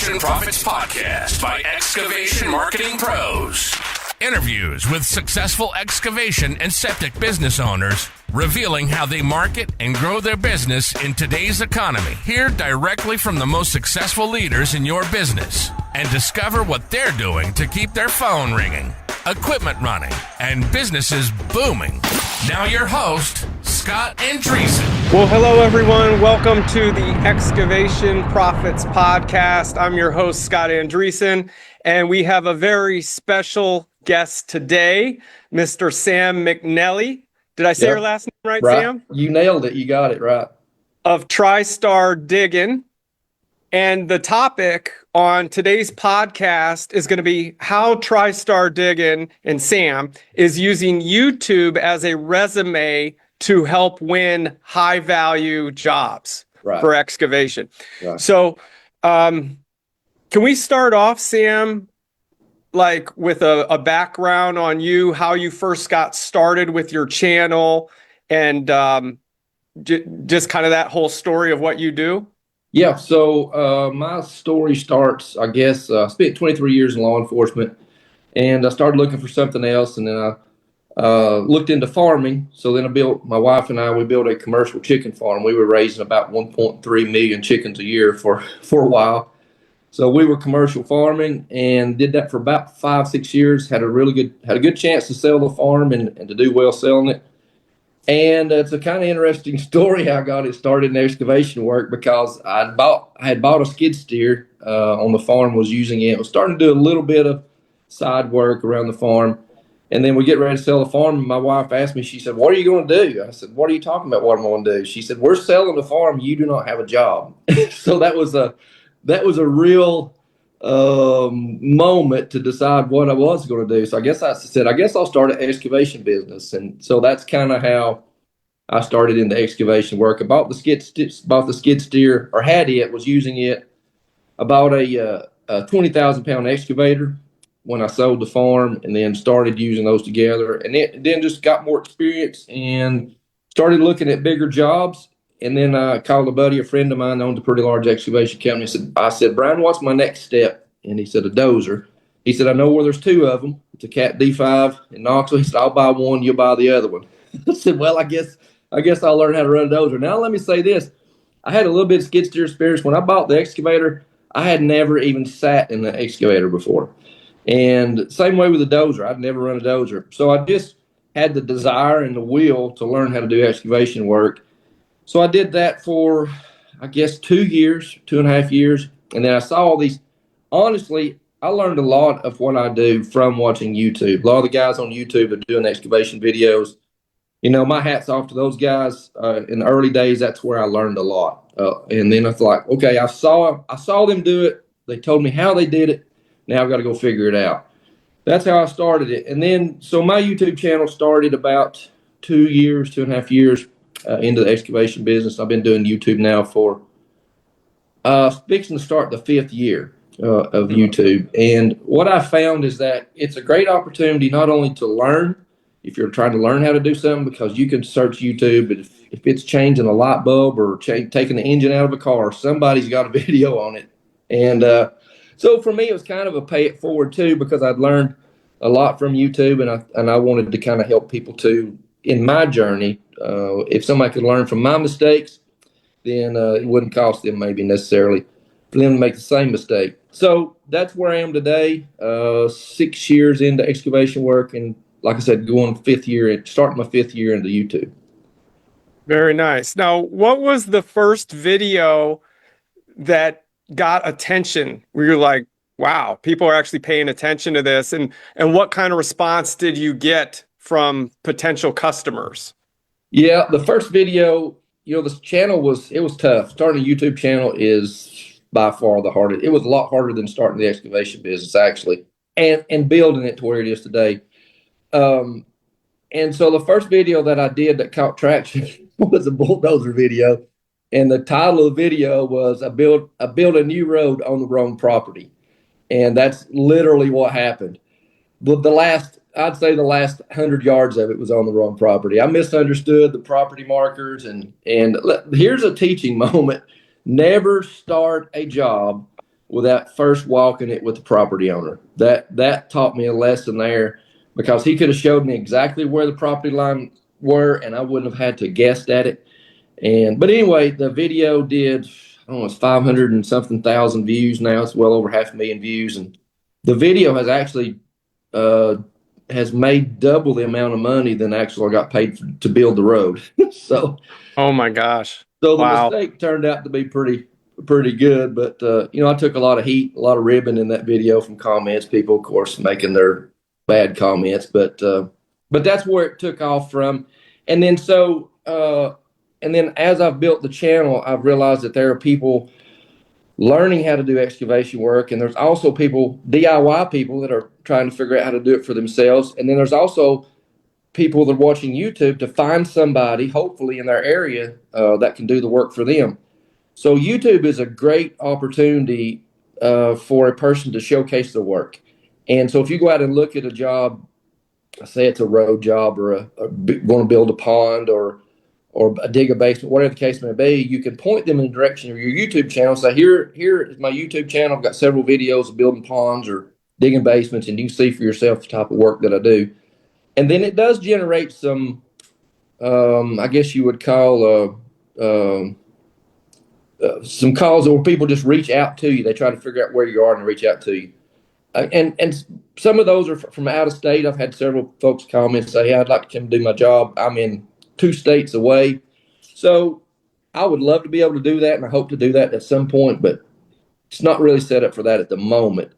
Excavation Profits Podcast by Excavation Marketing Pros. Interviews with successful excavation and septic business owners, revealing how they market and grow their business in today's economy. Hear directly from the most successful leaders in your business and discover what they're doing to keep their phone ringing, equipment running, and businesses booming. Now your host, Scott Andreasen. Well, hello everyone. Welcome to the Excavation Profits Podcast. I'm your host, Scott Andreasen, and we have a very special guest today, Mr. Sam McNelly. Did I say your last name right, Sam? You nailed it. You got it right. Of TriStar Diggin. And the topic on today's podcast is going to be how TriStar Diggin and Sam is using YouTube as a resume to help win high value jobs for excavation. Right. So can we start off, Sam, like with a background on you, how you first got started with your channel, and just kind of that whole story of what you do? Yeah, so my story starts, I guess, I spent 23 years in law enforcement, and I started looking for something else, and then I looked into farming. So then my wife and I, we built a commercial chicken farm. We were raising about 1.3 million chickens a year for a while. So we were commercial farming and did that for about 5-6 years. Had a good chance to sell the farm and to do well selling it. And it's a kind of interesting story how I got it started in excavation work, because I had bought a skid steer on the farm, was using it. I was starting to do a little bit of side work around the farm. And then we get ready to sell the farm. And my wife asked me, she said, "What are you going to do?" I said, "What are you talking about? What I'm going to do?" She said, "We're selling the farm. You do not have a job." So that was a real moment to decide what I was going to do. So I said, I'll start an excavation business. And so that's kind of how I started into excavation work. I bought the skid steer, or had it, was using it. I bought a 20,000 pound excavator when I sold the farm, and then started using those together, and then just got more experience and started looking at bigger jobs. And then I called a friend of mine, owned a pretty large excavation company. I said, "Brian, what's my next step?" And he said, "A dozer." He said, "I know where there's two of them. It's a Cat D5 in Knoxville." He said, "I'll buy one, you'll buy the other one." I said, "Well, I guess I'll learn how to run a dozer." Now, let me say this. I had a little bit of skid steer experience. When I bought the excavator, I had never even sat in the excavator before. And same way with the dozer. I'd never run a dozer. So I just had the desire and the will to learn how to do excavation work. So I did that for, I guess, 2.5 years. And then I saw all these. Honestly, I learned a lot of what I do from watching YouTube. A lot of the guys on YouTube are doing excavation videos. You know, my hat's off to those guys. In the early days, that's where I learned a lot. And then I thought, okay, I saw them do it. They told me how they did it. Now I've got to go figure it out. That's how I started it. And then, so my YouTube channel started about 2.5 years into the excavation business. I've been doing YouTube now for fixing to start the 5th year of YouTube. And what I found is that it's a great opportunity not only to learn, if you're trying to learn how to do something, because you can search YouTube, but if it's changing a light bulb or taking the engine out of a car, somebody's got a video on it. And so for me, it was kind of a pay it forward too, because I'd learned a lot from YouTube, and I wanted to kind of help people too in my journey. If somebody could learn from my mistakes, then it wouldn't cost them maybe necessarily for them to make the same mistake. So that's where I am today, 6 years into excavation work, and like I said, starting my 5th year into YouTube. Very nice. Now, what was the first video that got attention where you're like, wow, people are actually paying attention to this? And what kind of response did you get from potential customers? Yeah, the first video, this channel was tough. Starting a YouTube channel is by far the hardest. It was a lot harder than starting the excavation business, actually, and building it to where it is today. And so the first video that I did that caught traction was a bulldozer video. And the title of the video was I built a new road on the wrong property. And that's literally what happened. But I'd say the last 100 yards of it was on the wrong property. I misunderstood the property markers. And here's a teaching moment. Never start a job without first walking it with the property owner. That taught me a lesson there, because he could have showed me exactly where the property line were, and I wouldn't have had to guess at it. But anyway, the video did, I don't know, it's 500 and something thousand views now. It's well over 500,000 views, and the video has actually has made double the amount of money than actually I got paid to build the road. So, Oh my gosh. so the Wow. mistake turned out to be pretty good. But I took a lot of heat, a lot of ribbon in that video from comments. People, of course, making their bad comments, but that's where it took off from. And then as I've built the channel, I've realized that there are people learning how to do excavation work, and there's also people, DIY people, that are trying to figure out how to do it for themselves. And then there's also people that are watching YouTube to find somebody, hopefully in their area, that can do the work for them. So YouTube is a great opportunity for a person to showcase their work. And so if you go out and look at a job, say it's a road job, or going to build a pond, or dig a basement, whatever the case may be, you can point them in the direction of your YouTube channel. Say, here is my YouTube channel. I've got several videos of building ponds or digging basements, and you can see for yourself the type of work that I do. And then it does generate some, I guess you would call some calls where people just reach out to you. They try to figure out where you are and reach out to you. And some of those are from out of state. I've had several folks call me and say, hey, I'd like to come do my job. I'm in 2 states away. So I would love to be able to do that, and I hope to do that at some point, but it's not really set up for that at the moment.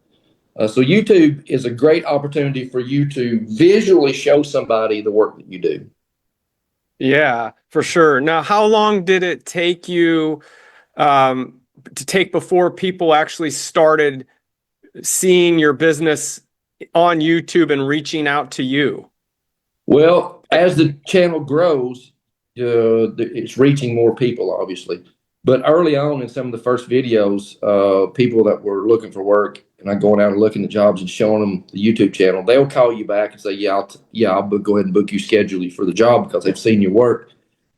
So YouTube is a great opportunity for you to visually show somebody the work that you do. Yeah, for sure. Now, how long did it take you to take before people actually started seeing your business on YouTube and reaching out to you? Well, as the channel grows, it's reaching more people, obviously. But early on in some of the first videos, people that were looking for work, and I'm going out and looking at jobs and showing them the YouTube channel, they'll call you back and say, I'll go ahead and book you, schedule you for the job, because they've seen your work.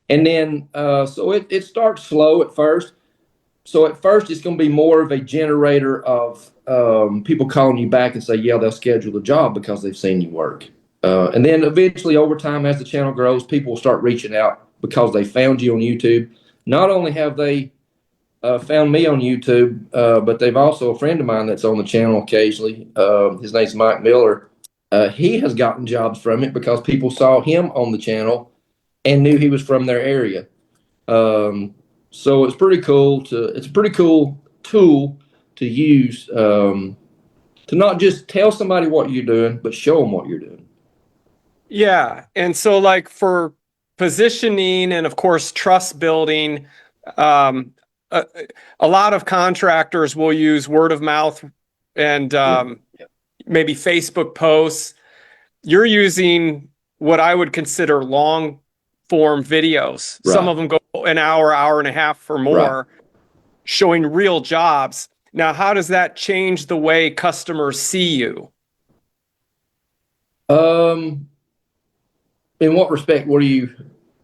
And then, so it starts slow at first. So at first, it's going to be more of a generator of people calling you back and say, they'll schedule the job because they've seen you work. And then eventually, over time, as the channel grows, people will start reaching out because they found you on YouTube. Not only have they found me on YouTube, but they've also, a friend of mine that's on the channel occasionally, his name's Mike Miller. He has gotten jobs from it because people saw him on the channel and knew he was from their area. So it's pretty cool it's a pretty cool tool to use, to not just tell somebody what you're doing, but show them what you're doing. Yeah. And so, like, for positioning and, of course, trust building, a lot of contractors will use word of mouth and maybe Facebook posts. You're using what I would consider long form videos. Right. Some of them go an hour, hour and a half or more, showing real jobs. Now, how does that change the way customers see you? In what respect? What do you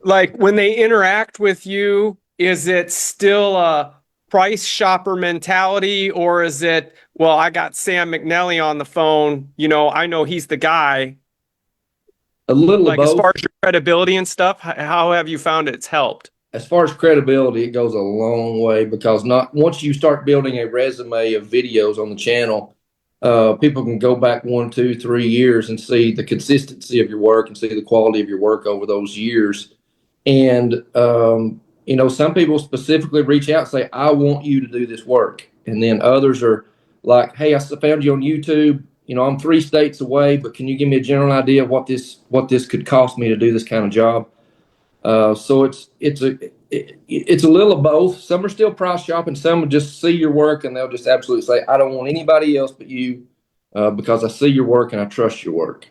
like when they interact with you? Is it still a price shopper mentality, or is it, well, I got Sam McNally on the phone, I know he's the guy? A little like of both. As far as your credibility and stuff, how have you found it's helped? As far as credibility, it goes a long way, because once you start building a resume of videos on the channel, people can go back 1, 2, 3 years and see the consistency of your work and see the quality of your work over those years. And, some people specifically reach out and say, I want you to do this work. And then others are like, hey, I found you on YouTube. I'm 3 states away, but can you give me a general idea of what this could cost me to do this kind of job? So it's a little of both. Some are still price shopping. Some will just see your work and they'll just absolutely say, I don't want anybody else but you, because I see your work and I trust your work.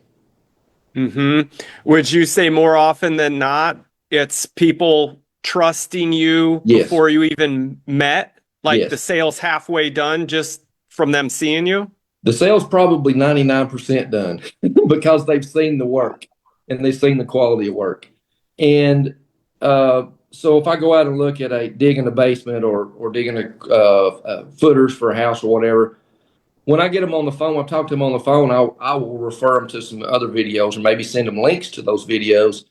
Mm-hmm. Would you say more often than not, it's people trusting you before you even met? Like the sale's halfway done just from them seeing you? The sale's probably 99% done because they've seen the work and they've seen the quality of work. And so if I go out and look at digging a basement or digging footers for a house or whatever, when I get them on the phone, I talk to them on the phone, I will refer them to some other videos or maybe send them links to those videos.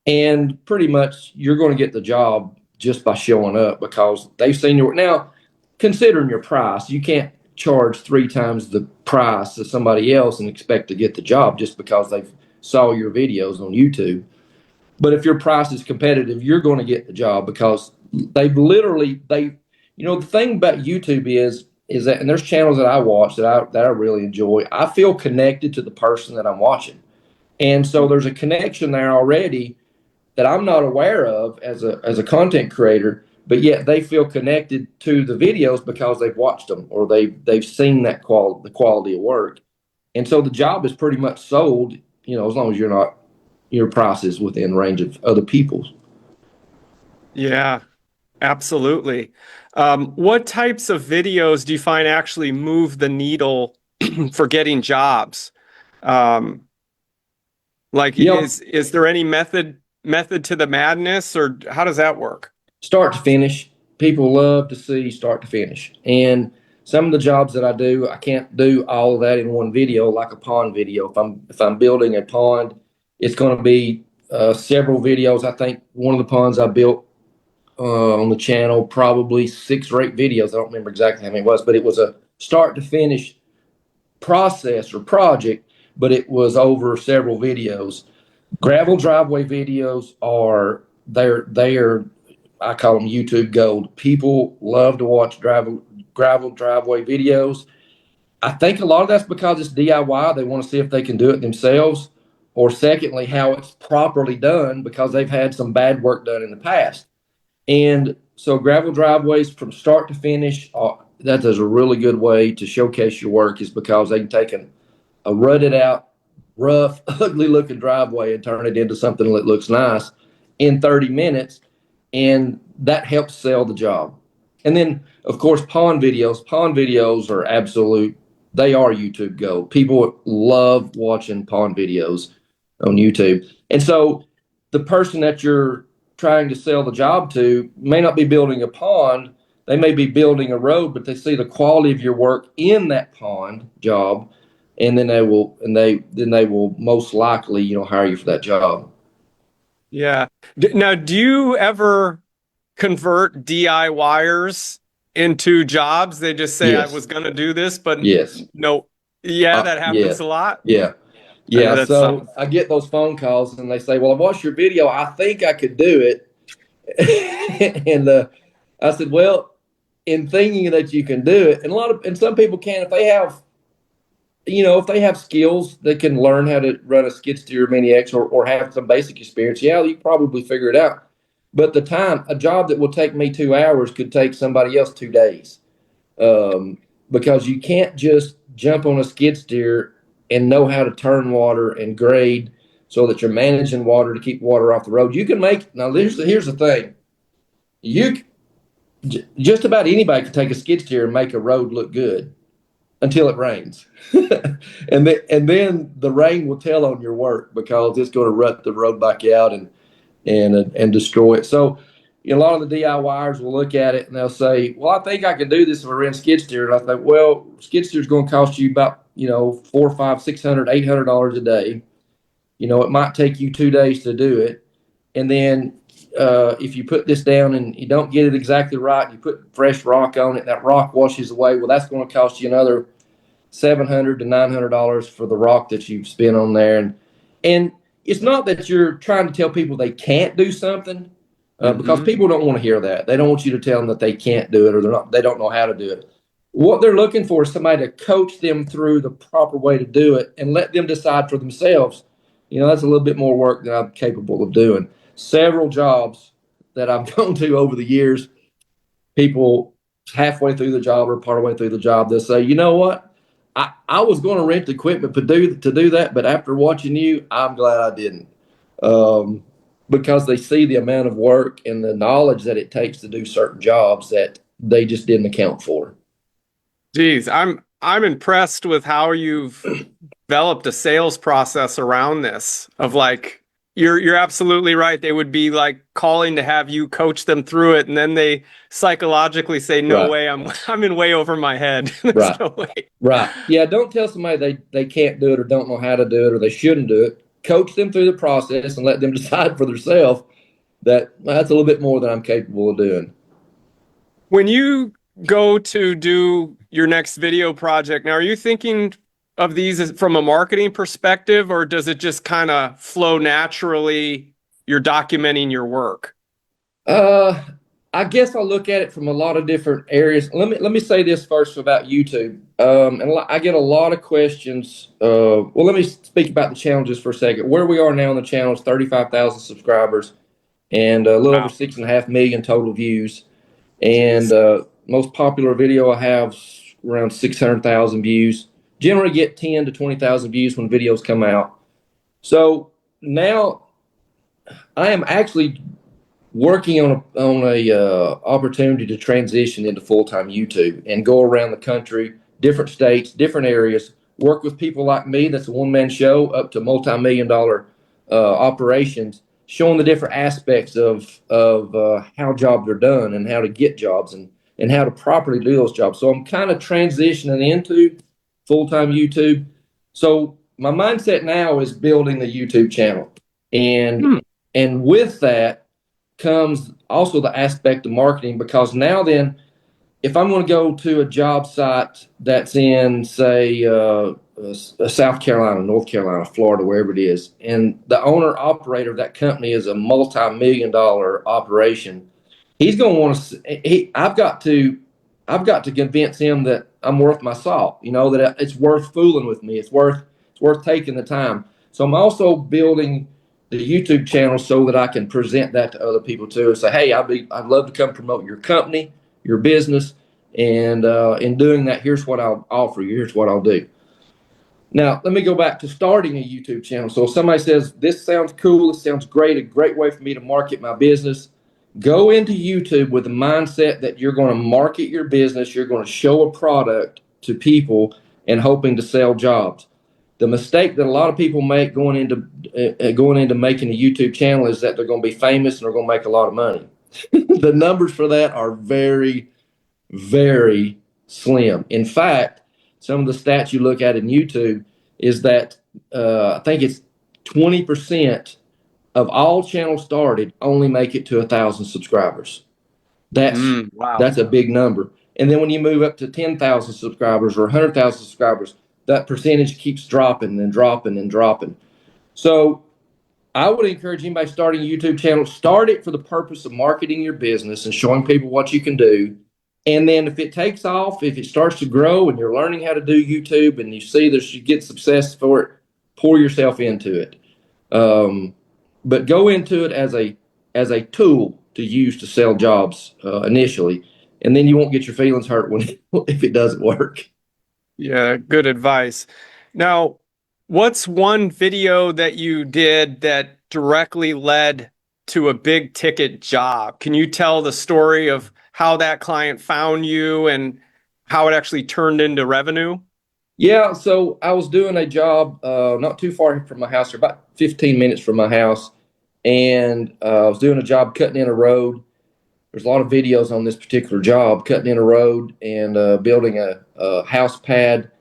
And pretty much you're going to get the job just by showing up because they've seen your. Now, considering your price, you can't charge 3 times the price of somebody else and expect to get the job just because they saw your videos on YouTube. But if your price is competitive, you're going to get the job because the thing about YouTube is that, and there's channels that I watch that I really enjoy. I feel connected to the person that I'm watching. And so there's a connection there already that I'm not aware of as a content creator, but yet they feel connected to the videos because they've watched them or they've seen the quality of work. And so the job is pretty much sold, as long as your price is within range of other people's. Yeah, absolutely. What types of videos do you find actually move the needle for getting jobs? Is there any method to the madness, or how does that work? Start to finish. People love to see start to finish. And some of the jobs that I do, I can't do all of that in one video, like a pond video. If I'm building a pond, it's going to be several videos. I think one of the ponds I built on the channel, probably 6 or 8 videos. I don't remember exactly how many it was, but it was a start to finish process or project, but it was over several videos. Gravel driveway videos they're I call them YouTube gold. People love to watch gravel driveway videos. I think a lot of that's because it's DIY. They want to see if they can do it themselves, or secondly, how it's properly done because they've had some bad work done in the past. And so gravel driveways from start to finish, that is a really good way to showcase your work, is because they can take a rutted out, rough, ugly looking driveway and turn it into something that looks nice in 30 minutes. And that helps sell the job. And then, of course, pond videos are they are YouTube gold. People love watching pond videos on YouTube. And so the person that you're trying to sell the job to may not be building a pond. They may be building a road, but they see the quality of your work in that pond job, and then they will most likely, hire you for that job. Yeah. Now, do you ever convert DIYers into jobs? They just say, Yes. I was going to do this, but Yes. no. Yeah, that happens a lot. Yeah. Yeah. So I get those phone calls and they say, well, I watched your video. I think I could do it. And I said, well, in thinking that you can do it, and some people can, if they have skills, they can learn how to run a skid steer mini X or have some basic experience. Yeah, you probably figure it out. But a job that will take me 2 hours could take somebody else 2 days. Because you can't just jump on a skid steer and know how to turn water and grade so that you're managing water to keep water off the road. You can here's the thing. Just about anybody can take a skid steer and make a road look good until it rains. and then the rain will tell on your work because it's going to rut the road back out and destroy it. So a lot of the DIYers will look at it and they'll say, well, I think I can do this if I rent skid steer. And I think, well, skid steer is going to cost you about, $400, $500, $600, $800 a day. It might take you 2 days to do it. And then if you put this down and you don't get it exactly right, you put fresh rock on it, that rock washes away. Well, that's going to cost you another $700 to $900 for the rock that you've spent on there. And it's not that you're trying to tell people they can't do something, because people don't want to hear that. They don't want you to tell them that they can't do it or they don't know how to do it. What they're looking for is somebody to coach them through the proper way to do it and let them decide for themselves. That's a little bit more work than I'm capable of doing. Several jobs that I've gone to over the years, people halfway through the job or part of the way through the job, they'll say, you know what? I was going to rent equipment to do that, but after watching you, I'm glad I didn't. Because they see the amount of work and the knowledge that it takes to do certain jobs that they just didn't account for. Geez, I'm impressed with how you've developed a sales process around this of You're absolutely right. They would be like calling to have you coach them through it, and then they psychologically say, "No Right, way, I'm in way over my head. There's right, no way." right. Yeah, don't tell somebody they can't do it or don't know how to do it or they shouldn't do it. Coach them through the process and let them decide for themselves that that's a little bit more than I'm capable of doing. When you go to do your next video project, now are you thinking of these as from a marketing perspective, or does it just kind of flow naturally? You're documenting your work. Uh, I guess I'll look at it from a lot of different areas. Let me say this first about YouTube. I get a lot of questions. Well, let me speak about the challenges for a second. Where we are now on the channel is 35,000 subscribers and a little over Wow. 6.5 million total views. And Jeez. most popular video I have around 600,000 views. Generally get 10 to 20,000 views when videos come out. So now I am actually working on a opportunity to transition into full-time YouTube and go around the country, different states, different areas, work with people like me. That's a one-man show up to multi-million-dollar operations, showing the different aspects of how jobs are done and how to get jobs and how to properly do those jobs. So I'm kind of transitioning into full-time YouTube. So my mindset now is building the YouTube channel, and with that comes also the aspect of marketing, because now then, if I'm going to go to a job site that's in, say, South Carolina, North Carolina, Florida, wherever it is, and the owner operator of that company is a multi-million-dollar operation, he's going to want to. I've got to convince him that I'm worth my salt. That it's worth fooling with me. It's worth taking the time. So I'm also building the YouTube channel so that I can present that to other people too, and say, hey, I'd love to come promote your company, your business, and in doing that, here's what I'll offer you. Here's what I'll do. Now, let me go back to starting a YouTube channel. So if somebody says, this sounds cool, this sounds great, a great way for me to market my business, go into YouTube with the mindset that you're going to market your business, you're going to show a product to people and hoping to sell jobs. The mistake that a lot of people make going into making a YouTube channel is that they're going to be famous and they're going to make a lot of money. The numbers for that are very, very slim. In fact, some of the stats you look at in YouTube is that I think it's 20% of all channels started only make it to 1,000 subscribers. Wow. That's a big number. And then when you move up to 10,000 subscribers or 100,000 subscribers, that percentage keeps dropping and dropping and dropping. So I would encourage anybody starting a YouTube channel, start it for the purpose of marketing your business and showing people what you can do. And then if it takes off, if it starts to grow and you're learning how to do YouTube and you see that you get success for it, pour yourself into it. But go into it as a tool to use to sell jobs initially, and then you won't get your feelings hurt if it doesn't work. Yeah, good advice. Now, what's one video that you did that directly led to a big ticket job? Can you tell the story of how that client found you and how it actually turned into revenue? Yeah, so I was doing a job not too far from my house, or about 15 minutes from my house, and I was doing a job cutting in a road. There's a lot of videos on this particular job, cutting in a road and building a house pad.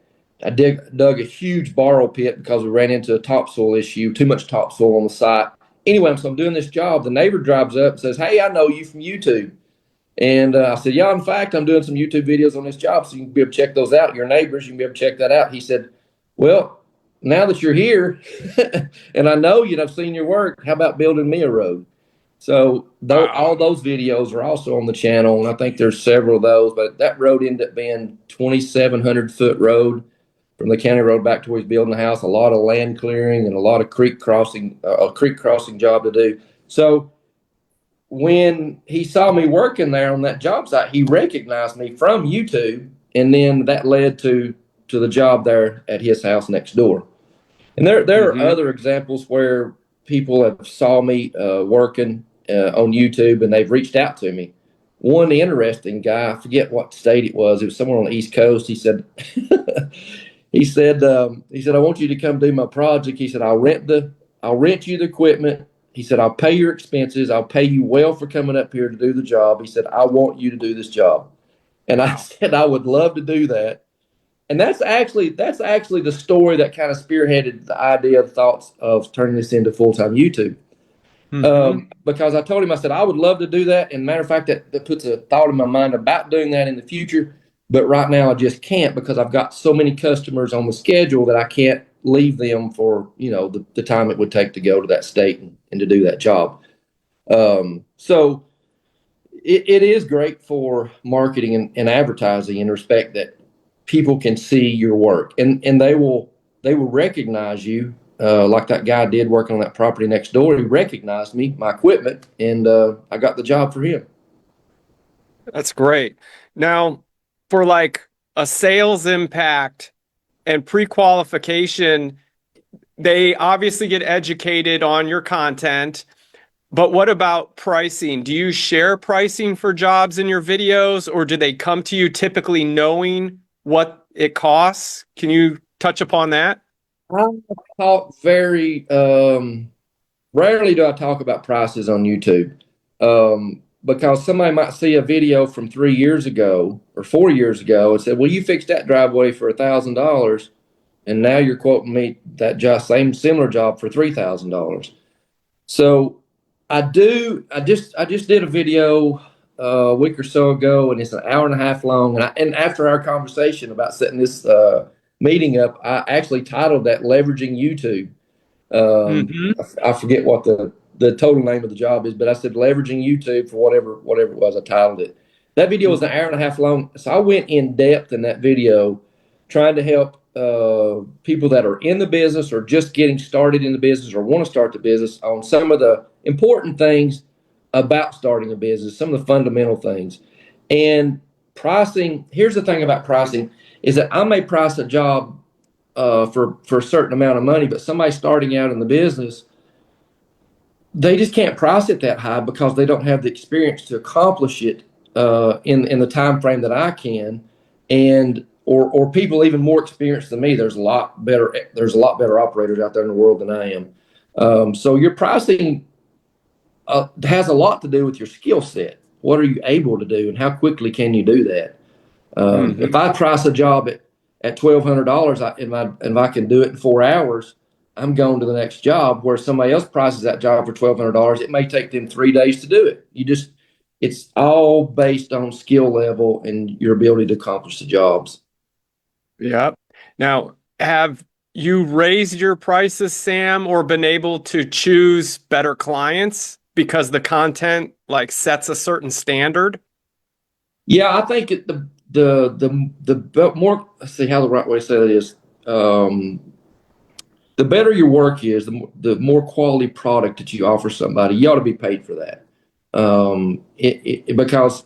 I dug a huge borrow pit because we ran into a topsoil issue, too much topsoil on the site. Anyway, so I'm doing this job. The neighbor drives up and says, hey, I know you from YouTube. And I said, yeah, in fact, I'm doing some YouTube videos on this job, so you can be able to check those out. Your neighbors, you can be able to check that out. He said, well, now that you're here and I know you and I've seen your work, how about building me a road? So all those videos are also on the channel, and I think there's several of those, but that road ended up being 2,700 foot road from the county road back to where he's building the house, a lot of land clearing and a lot of creek crossing job to do. So when he saw me working there on that job site, he recognized me from YouTube, and then that led to the job there at his house next door. And there are other examples where people have saw me working on YouTube, and they've reached out to me. One interesting guy, I forget what state it was somewhere on the East Coast. He said, he said, I want you to come do my project. He said, I'll rent the I'll rent you the equipment. He said, I'll pay your expenses. I'll pay you well for coming up here to do the job. He said, I want you to do this job. And I said, I would love to do that. And that's actually the story that kind of spearheaded the idea, the thoughts of turning this into full-time YouTube. Because I told him, I said, I would love to do that. And matter of fact, that puts a thought in my mind about doing that in the future. But right now I just can't, because I've got so many customers on the schedule that I can't leave them for, the time it would take to go to that state and to do that job. So it is great for marketing and advertising in respect that people can see your work, and they will recognize you. Like that guy did working on that property next door. He recognized me, my equipment, and I got the job for him. That's great. Now, for like a sales impact and pre-qualification, they obviously get educated on your content, but what about pricing? Do you share pricing for jobs in your videos, or do they come to you typically knowing what it costs? Can you touch upon that? I talk very rarely do I talk about prices on YouTube, because somebody might see a video from 3 years ago or 4 years ago and say, well, you fixed that driveway for $1,000, and now you're quoting me that similar job for $3,000. So I just did a video a week or so ago, and it's an hour and a half long. And after our conversation about setting this meeting up, I actually titled that "Leveraging YouTube." I forget what the total name of the job is, but I said "Leveraging YouTube" for whatever it was. I titled it. That video was an hour and a half long, so I went in depth in that video, trying to help people that are in the business or just getting started in the business or want to start the business on some of the important things about starting a business, some of the fundamental things. And pricing, here's the thing about pricing, is that I may price a job for a certain amount of money, but somebody starting out in the business, they just can't price it that high because they don't have the experience to accomplish it in the time frame that I can. And or people even more experienced than me. There's a lot better operators out there in the world than I am. So your pricing has a lot to do with your skill set. What are you able to do, and how quickly can you do that? If I price a job at $1,200, and I can do it in 4 hours, I'm going to the next job. Where somebody else prices that job for $1,200, it may take them 3 days to do it. It's all based on skill level and your ability to accomplish the jobs. Yep. Now, have you raised your prices, Sam, or been able to choose better clients because the content like sets a certain standard? Yeah, I think the more, let's see how the right way to say that is. The better your work is, the more quality product that you offer somebody, you ought to be paid for that. Because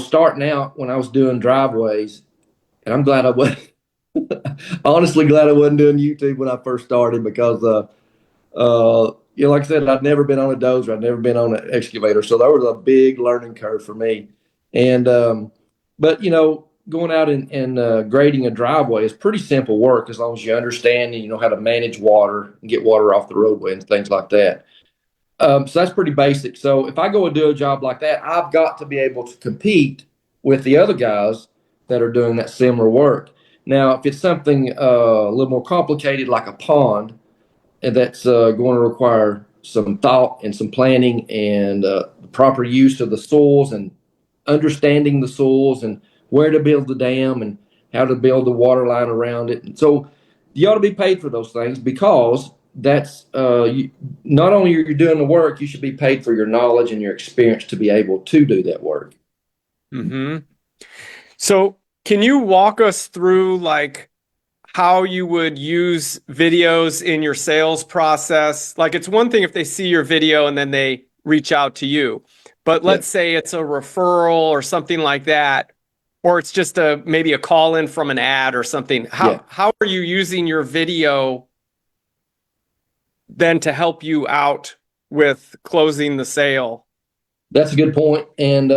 starting out when I was doing driveways, and I'm glad I wasn't, honestly glad I wasn't doing YouTube when I first started, because like I said, I'd never been on a dozer, I'd never been on an excavator, so that was a big learning curve for me. And but going out and grading a driveway is pretty simple work, as long as you understand and you know how to manage water and get water off the roadway and things like that. So that's pretty basic. So if I go and do a job like that, I've got to be able to compete with the other guys that are doing that similar work. Now, if it's something a little more complicated, like a pond, and that's going to require some thought and some planning and proper use of the soils and understanding the soils and where to build the dam and how to build the water line around it. And so you ought to be paid for those things, because that's not only are you doing the work, you should be paid for your knowledge and your experience to be able to do that work. So can you walk us through like how you would use videos in your sales process? Like, it's one thing if they see your video and then they reach out to you, but let's say it's a referral or something like that, or it's just maybe a call in from an ad or something. How are you using your video then to help you out with closing the sale? That's a good point. And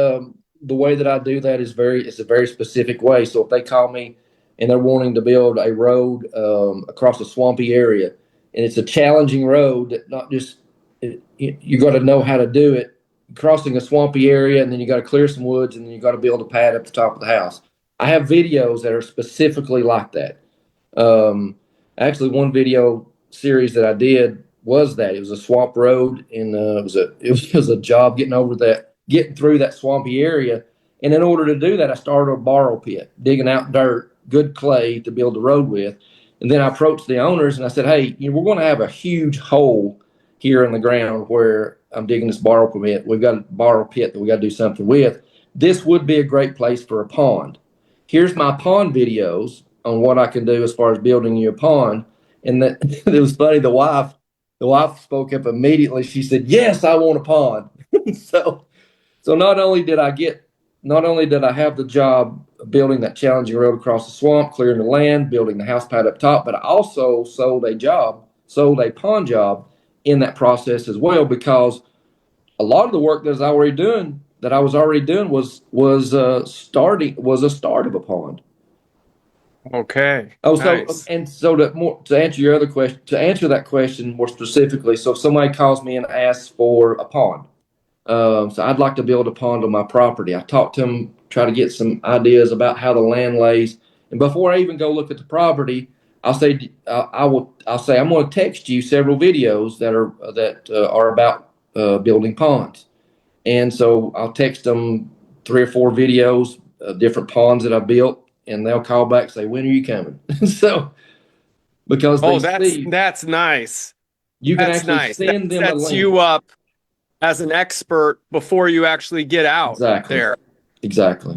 the way that I do that is it's a very specific way. So if they call me and they're wanting to build a road across a swampy area, and it's a challenging road that not just you got to know how to do it. Crossing a swampy area, and then you got to clear some woods, and then you got to build a pad at the top of the house. I have videos that are specifically like that. Actually, one video series that I did was that it was a swamp road, and it was a job getting through that swampy area. And in order to do that, I started a borrow pit, digging out dirt, good clay to build the road with. And then I approached the owners and I said, "Hey, we're going to have a huge hole here in the ground where I'm digging this borrow pit. We've got a borrow pit that we got to do something with. This would be a great place for a pond. Here's my pond videos on what I can do as far as building you a pond." And that it was funny. The wife spoke up immediately. She said, "Yes, I want a pond." so not only did I have the job of building that challenging road across the swamp, clearing the land, building the house pad up top, but I also sold a pond job in that process as well, because a lot of the work that I was already doing was a start of a pond. Okay. Oh, nice. To answer that question more specifically, so if somebody calls me and asks for a pond, so I'd like to build a pond on my property. I talk to them, try to get some ideas about how the land lays, and before I even go look at the property, I'll say I'm going to text you several videos that are about building ponds, and so I'll text them 3 or 4 videos of different ponds that I built, and they'll call back and say, "When are you coming?" So because that's nice. You can actually send them a link. Sets you up as an expert before you actually get out there. Exactly.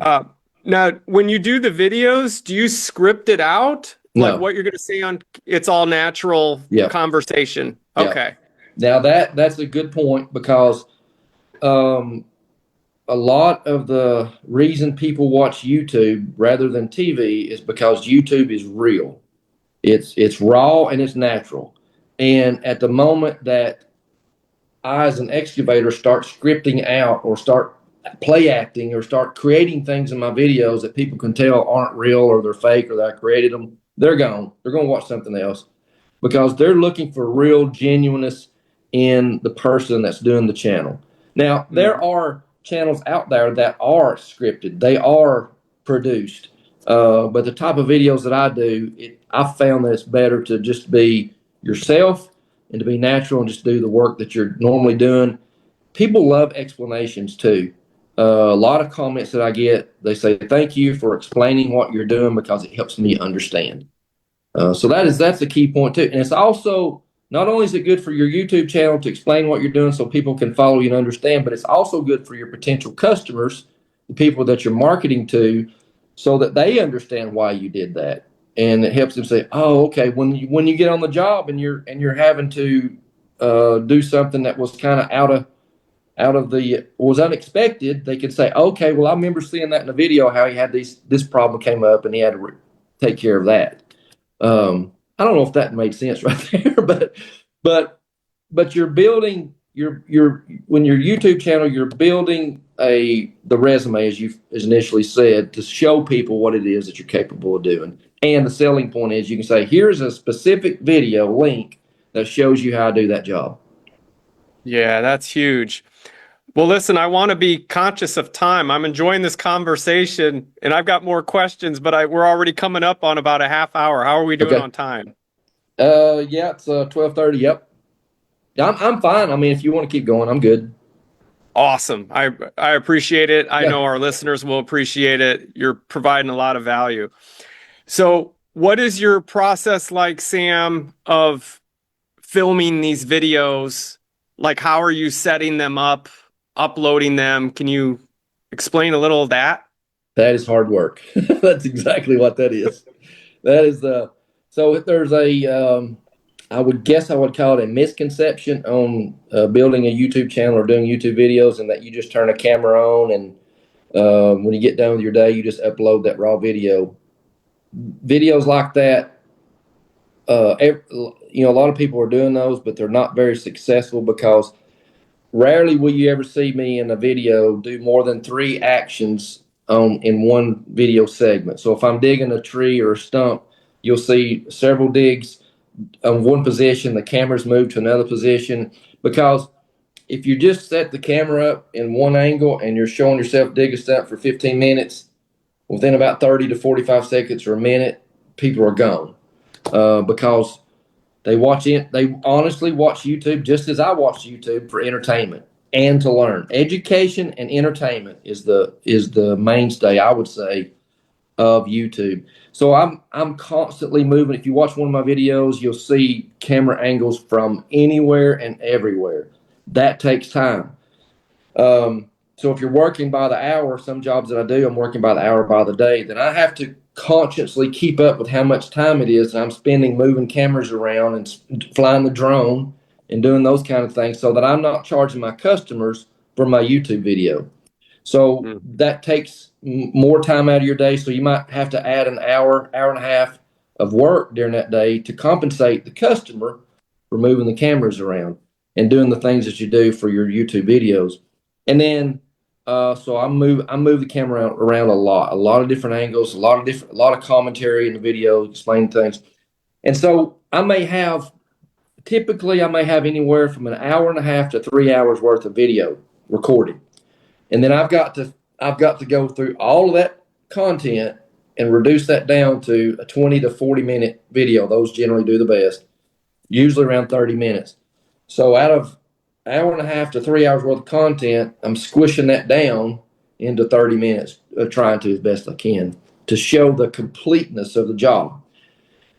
Now, when you do the videos, do you script it out? No. Like what you're going to say it's all natural conversation. Okay. Now that's a good point, because a lot of the reason people watch YouTube rather than TV is because YouTube is real. It's raw and it's natural. And at the moment that I, as an excavator, start scripting out or start play acting or start creating things in my videos that people can tell aren't real or they're fake or that I created them, they're gone. They're going to watch something else, because they're looking for real genuineness in the person that's doing the channel. Now, there are channels out there that are scripted. They are produced. But the type of videos that I do, I found that it's better to just be yourself and to be natural and just do the work that you're normally doing. People love explanations too. A lot of comments that I get, they say, "Thank you for explaining what you're doing because it helps me understand." So that's the key point too. And it's also, not only is it good for your YouTube channel to explain what you're doing so people can follow you and understand, but it's also good for your potential customers, the people that you're marketing to, so that they understand why you did that. And it helps them say, "Oh, okay, when you get on the job and you're having to do something that was kind of was unexpected," they can say, "Okay, well, I remember seeing that in the video, how he had this problem came up and he had to take care of that." I don't know if that made sense right there, but you're building when your YouTube channel, you're building the resume, as you initially said, to show people what it is that you're capable of doing. And the selling point is you can say, "Here's a specific video link that shows you how to do that job." Yeah, that's huge. Well, listen, I want to be conscious of time. I'm enjoying this conversation, and I've got more questions, but we're already coming up on about a half hour. How are we doing on time? Yeah, it's 12:30. Yep. I'm fine. I mean, if you want to keep going, I'm good. Awesome. I appreciate it. I know our listeners will appreciate it. You're providing a lot of value. So what is your process like, Sam, of filming these videos? Like, how are you setting them up, uploading them? Can you explain a little of that? That is hard work. That's exactly what that is. That is so if there's I would call it a misconception on building a YouTube channel or doing YouTube videos, and that you just turn a camera on and when you get done with your day, you just upload that raw video. Videos like that, a lot of people are doing those, but they're not very successful, because rarely will you ever see me in a video do more than 3 actions in one video segment. So if I'm digging a tree or a stump, you'll see several digs on one position, the camera's moved to another position. Because if you just set the camera up in one angle and you're showing yourself dig a step for 15 minutes, within about 30 to 45 seconds or a minute, people are gone. Because they honestly watch YouTube just as I watch YouTube for entertainment and to learn. Education and entertainment is the mainstay, I would say, of YouTube. So I'm constantly moving. If you watch one of my videos, you'll see camera angles from anywhere and everywhere. That takes time. So if you're working by the hour, some jobs that I do, I'm working by the hour, by the day, then I have to consciously keep up with how much time it is that I'm spending moving cameras around and flying the drone and doing those kind of things so that I'm not charging my customers for my YouTube video. So that takes more time out of your day. So you might have to add an hour, hour and a half of work during that day to compensate the customer for moving the cameras around and doing the things that you do for your YouTube videos. And then, so I move the camera around a lot of different angles, a lot of commentary in the video, explain things. And so typically I may have anywhere from an hour and a half to 3 hours worth of video recording. And then I've got to go through all of that content and reduce that down to a 20 to 40 minute video. Those generally do the best, usually around 30 minutes. So out of hour and a half to 3 hours worth of content, I'm squishing that down into 30 minutes, trying to as best I can to show the completeness of the job.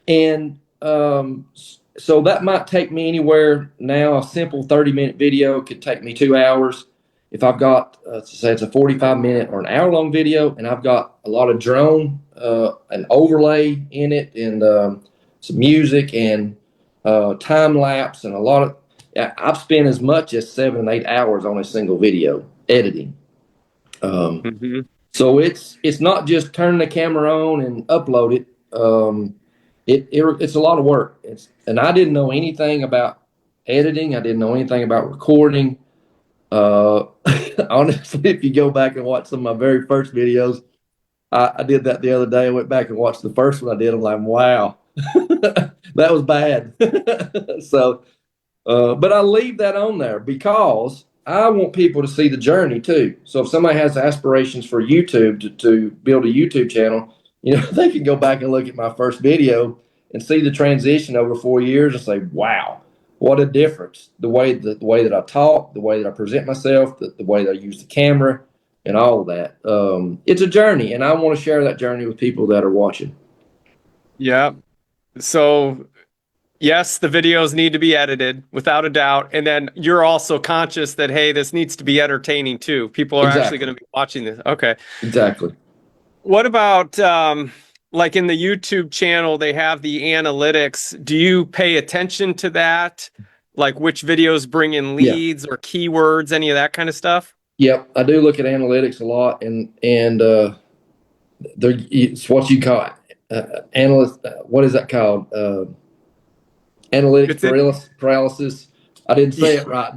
And so that might take me anywhere now. A simple 30-minute video could take me 2 hours. If I've got, say it's a 45-minute or an hour-long video, and I've got a lot of drone, an overlay in it, and some music and time lapse, and I've spent as much as 7 and 8 hours on a single video editing. So it's not just turn the camera on and upload it. It's a lot of work. And I didn't know anything about editing. I didn't know anything about recording. Honestly, if you go back and watch some of my very first videos, I did that the other day. I went back and watched the first one I did. I'm like, wow, that was bad. So, but I leave that on there because I want people to see the journey too. So if somebody has aspirations for YouTube to build a YouTube channel, they can go back and look at my first video and see the transition over 4 years and say, wow, what a difference. The way that I talk, the way that I present myself, the way that I use the camera and all of that. It's a journey, and I want to share that journey with people that are watching. Yeah. So yes, the videos need to be edited without a doubt. And then you're also conscious that, hey, this needs to be entertaining too. People are actually going to be watching this. Okay. Exactly. What about, like in the YouTube channel, they have the analytics. Do you pay attention to that? Like which videos bring in leads or keywords, any of that kind of stuff? Yep. I do look at analytics a lot, and it's what you call analyst. What is that called? Analytic paralysis. I didn't say it right,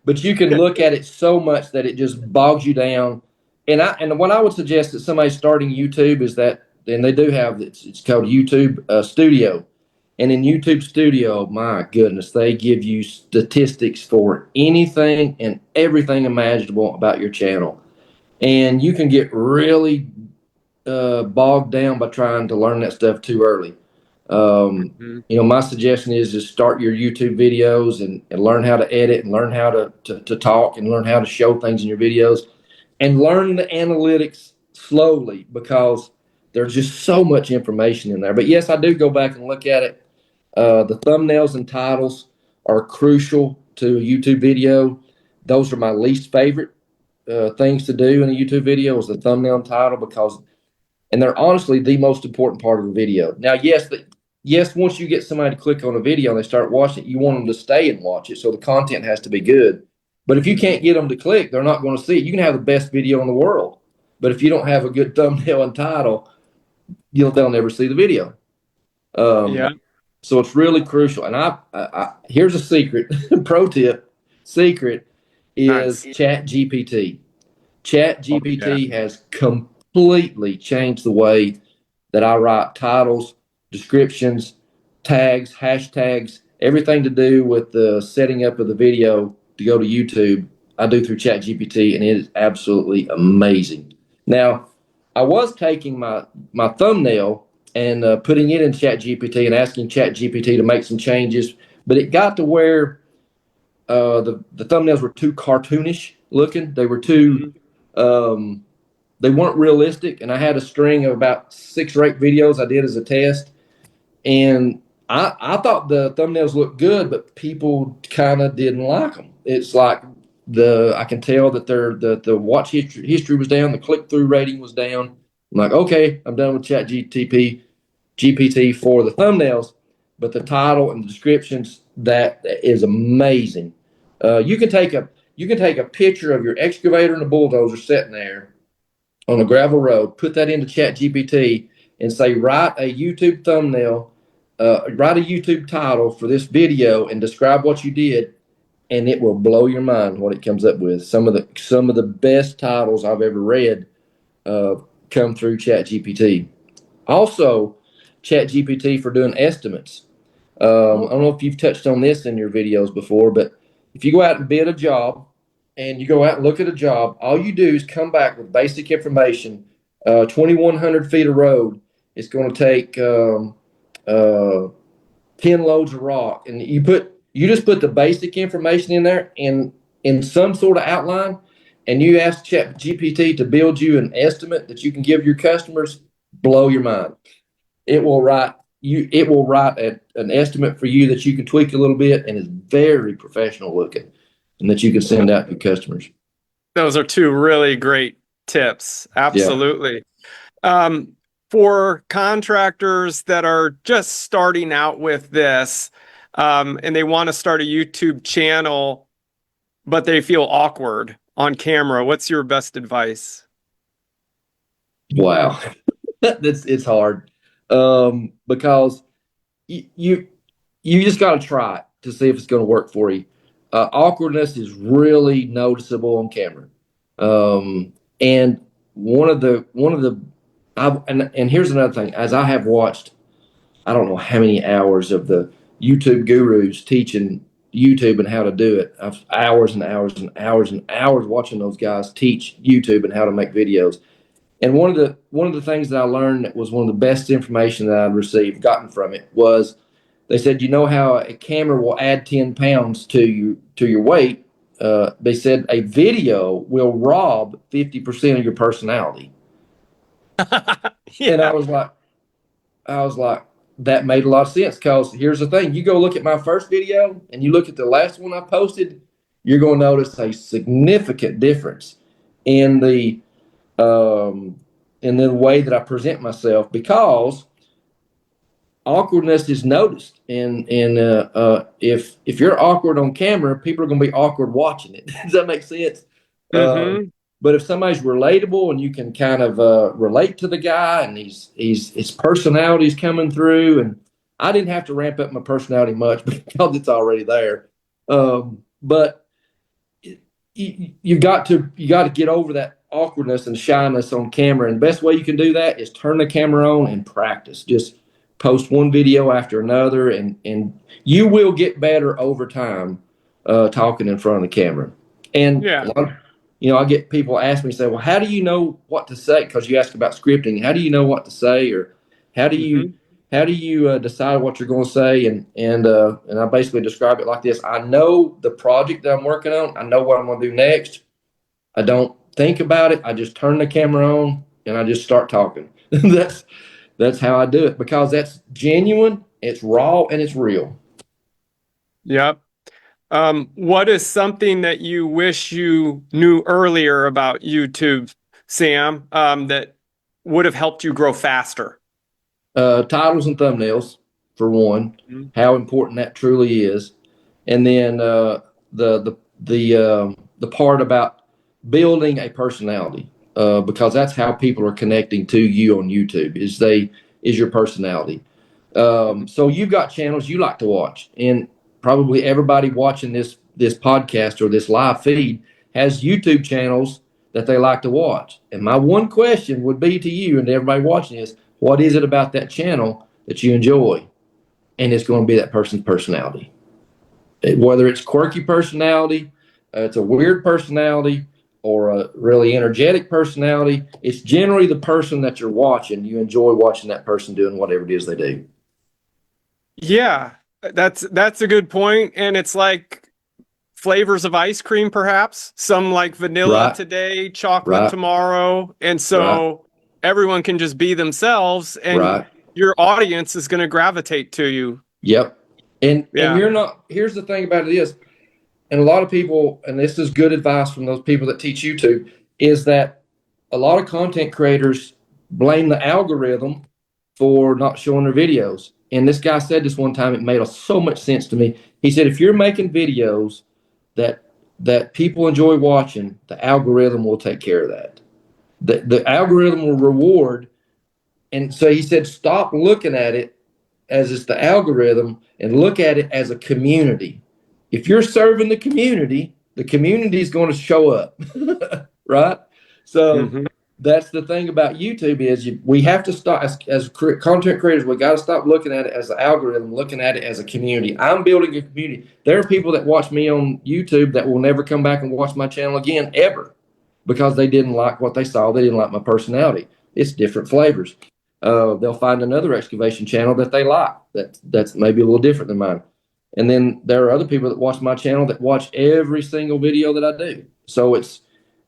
but you can look at it so much that it just bogs you down. And what I would suggest that somebody starting YouTube is that, and they do have, it's called YouTube Studio. And in YouTube Studio, my goodness, they give you statistics for anything and everything imaginable about your channel. And you can get really bogged down by trying to learn that stuff too early. My suggestion is just start your YouTube videos and learn how to edit and learn how to talk and learn how to show things in your videos and learn the analytics slowly, because there's just so much information in there. But yes, I do go back and look at it. The thumbnails and titles are crucial to a YouTube video. Those are my least favorite things to do in a YouTube video, is the thumbnail and title, and they're honestly the most important part of the video. Now, yes, once you get somebody to click on a video and they start watching it, you want them to stay and watch it, so the content has to be good. But if you can't get them to click, they're not going to see it. You can have the best video in the world, but if you don't have a good thumbnail and title, they'll never see the video. So it's really crucial. And I here's a secret, pro tip. Secret is ChatGPT. ChatGPT has completely changed the way that I write titles, descriptions, tags, hashtags, everything to do with the setting up of the video to go to YouTube, I do through ChatGPT, and it is absolutely amazing. Now, I was taking my thumbnail and putting it in ChatGPT and asking ChatGPT to make some changes, but it got to where the thumbnails were too cartoonish looking. They were too they weren't realistic, and I had a string of about 6 or 8 videos I did as a test, and I thought the thumbnails looked good, but people kind of didn't like them. It's like I can tell that the watch history was down, the click through rating was down. I'm like, okay, I'm done with GPT for the thumbnails, but the title and the descriptions, that is amazing. You can take a picture of your excavator and a bulldozer sitting there on a gravel road, put that into ChatGPT, and say, write a YouTube thumbnail, write a YouTube title for this video, and describe what you did, and it will blow your mind what it comes up with. Some of the best titles I've ever read come through ChatGPT. Also, ChatGPT for doing estimates. I don't know if you've touched on this in your videos before, but if you go out and bid a job and you go out and look at a job, all you do is come back with basic information. 2,100 feet of road, it's going to take 10 loads of rock, and you just put the basic information in there in some sort of outline, and you ask ChatGPT to build you an estimate that you can give your customers. Blow your mind. It will write an estimate for you that you can tweak a little bit, and is very professional looking, and that you can send out to your customers. Those are 2 really great tips. Absolutely. Yeah. For contractors that are just starting out with this, and they want to start a YouTube channel, but they feel awkward on camera, what's your best advice? Wow. It's hard. Because you just got to try it to see if it's going to work for you. Awkwardness is really noticeable on camera. And and here's another thing, as I have watched, I don't know how many hours of the YouTube gurus teaching YouTube and how to do it. I've hours and hours and hours and hours watching those guys teach YouTube and how to make videos. And one of the things that I learned that was one of the best information that I'd gotten from it, was they said, you know how a camera will add 10 pounds to your weight? They said a video will rob 50% of your personality. Yeah. And I was like, that made a lot of sense, because here's the thing. You go look at my first video and you look at the last one I posted, you're going to notice a significant difference in the way that I present myself, because awkwardness is noticed. And if you're awkward on camera, people are going to be awkward watching it. Does that make sense? Mm-hmm. But if somebody's relatable and you can kind of relate to the guy, and his personality's coming through, and I didn't have to ramp up my personality much because it's already there. But you got to get over that awkwardness and shyness on camera, and the best way you can do that is turn the camera on and practice. Just post one video after another, and you will get better over time talking in front of the camera. And yeah. I get people ask me, say, well, how do you know what to say? Because you ask about scripting. How do you know what to say, or how do you decide what you're going to say? And I basically describe it like this: I know the project that I'm working on. I know what I'm going to do next. I don't think about it. I just turn the camera on and I just start talking. That's how I do it, because that's genuine, it's raw, and it's real. Yep. What is something that you wish you knew earlier about YouTube, Sam, that would have helped you grow faster? Titles and thumbnails, for one, how important that truly is. And then the part about building a personality, because that's how people are connecting to you on YouTube, is your personality. So you've got channels you like to watch, and probably everybody watching this podcast or this live feed has YouTube channels that they like to watch. And my one question would be to you and to everybody watching this: what is it about that channel that you enjoy? and it's going to be that person's personality. Whether it's quirky personality, it's a weird personality, or a really energetic personality, it's generally the person that you're watching. You enjoy watching that person doing whatever it is they do. Yeah, that's a good point. And it's like flavors of ice cream, perhaps. Some like vanilla Right. today, chocolate Right. tomorrow. And so everyone can just be themselves, and Right. your audience is going to gravitate to you. Yep. And Yeah. you're not, here's the thing about it is, and a lot of people, and this is good advice from those people that teach YouTube, is that a lot of content creators blame the algorithm for not showing their videos. And this guy said this one time, it made so much sense to me. He said, if you're making videos that people enjoy watching, the algorithm will take care of that. The algorithm will reward. And so he said, stop looking at it as it's the algorithm and look at it as a community. If you're serving the community is going to show up, right? So that's the thing about YouTube is we have to stop as content creators. We got to stop looking at it as the algorithm, looking at it as a community. I'm building a community. There are people that watch me on YouTube that will never come back and watch my channel again ever because they didn't like what they saw. They didn't like my personality. It's different flavors. They'll find another excavation channel that they like. That's maybe a little different than mine. And then there are other people that watch my channel that watch every single video that I do. So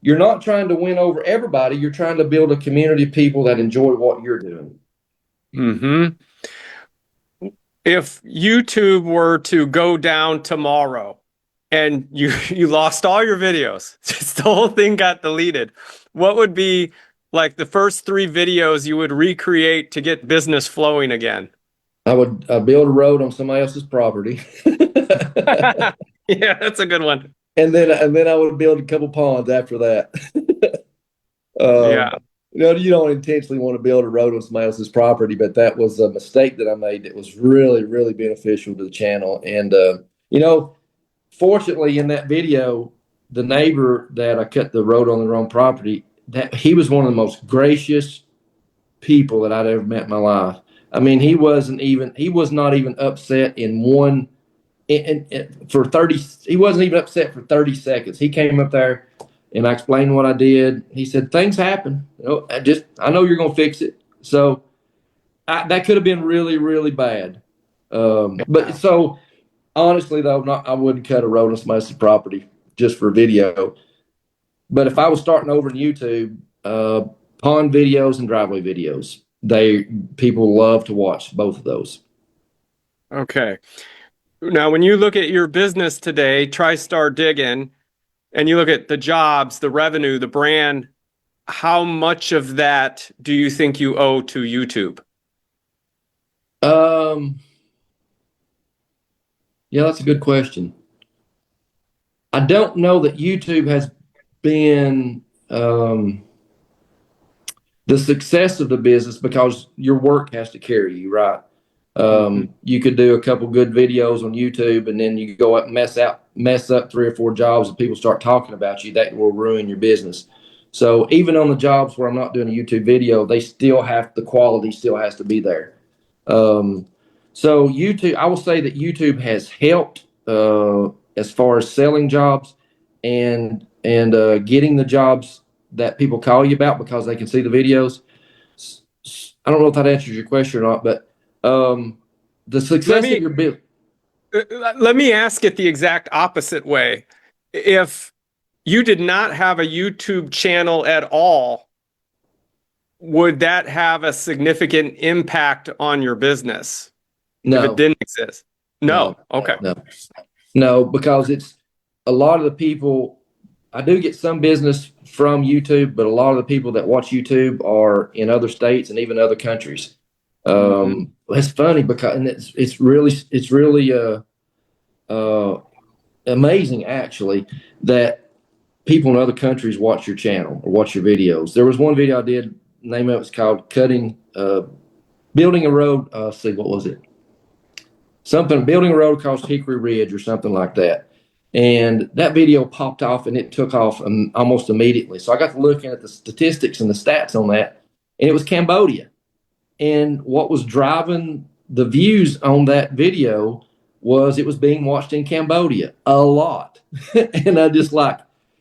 you're not trying to win over everybody. You're trying to build a community of people that enjoy what you're doing. If YouTube were to go down tomorrow and you lost all your videos, just the whole thing got deleted, what would be like the first 3 videos you would recreate to get business flowing again? I'd build a road on somebody else's property. Yeah, that's a good one. And then I would build a couple ponds after that. Yeah. You don't intentionally want to build a road on somebody else's property, but that was a mistake that I made that was really, really beneficial to the channel. And, fortunately in that video, the neighbor that I cut the road on their own property, that he was one of the most gracious people that I'd ever met in my life. I mean, he was not even upset he wasn't even upset for 30 seconds. He came up there and I explained what I did. He said, things happen. I know you're going to fix it. So that could have been really, really bad. But so honestly though, I wouldn't cut a road on somebody's property just for video. But if I was starting over on YouTube, pond videos and driveway videos, people love to watch both of those. Okay. Now, when you look at your business today, TriStar Diggin, and you look at the jobs, the revenue, the brand, how much of that do you think you owe to YouTube? Yeah, that's a good question. I don't know that YouTube has been the success of the business because your work has to carry you, right? You could do a couple good videos on YouTube and then you could go up and mess up 3 or 4 jobs and people start talking about you. That will ruin your business. So even on the jobs where I'm not doing a YouTube video, the quality still has to be there. So YouTube, I will say that YouTube has helped as far as selling jobs and getting the jobs that people call you about because they can see the videos. I don't know if that answers your question or not, but the success of your business. Let me ask it the exact opposite way. If you did not have a YouTube channel at all, would that have a significant impact on your business? No. If it didn't exist? No. Okay. No, because it's a lot of the people, I do get some business from YouTube, but a lot of the people that watch YouTube are in other states and even other countries. It's funny because it's really amazing actually that people in other countries watch your channel or watch your videos. There was one video I did, the name of it was called building a road. What was it? Building a road across Hickory Ridge or something like that. And that video popped off and it took off almost immediately. So I got to looking at the statistics and the stats on that, and it was Cambodia. And what was driving the views on that video it was being watched in Cambodia a lot. And I just like,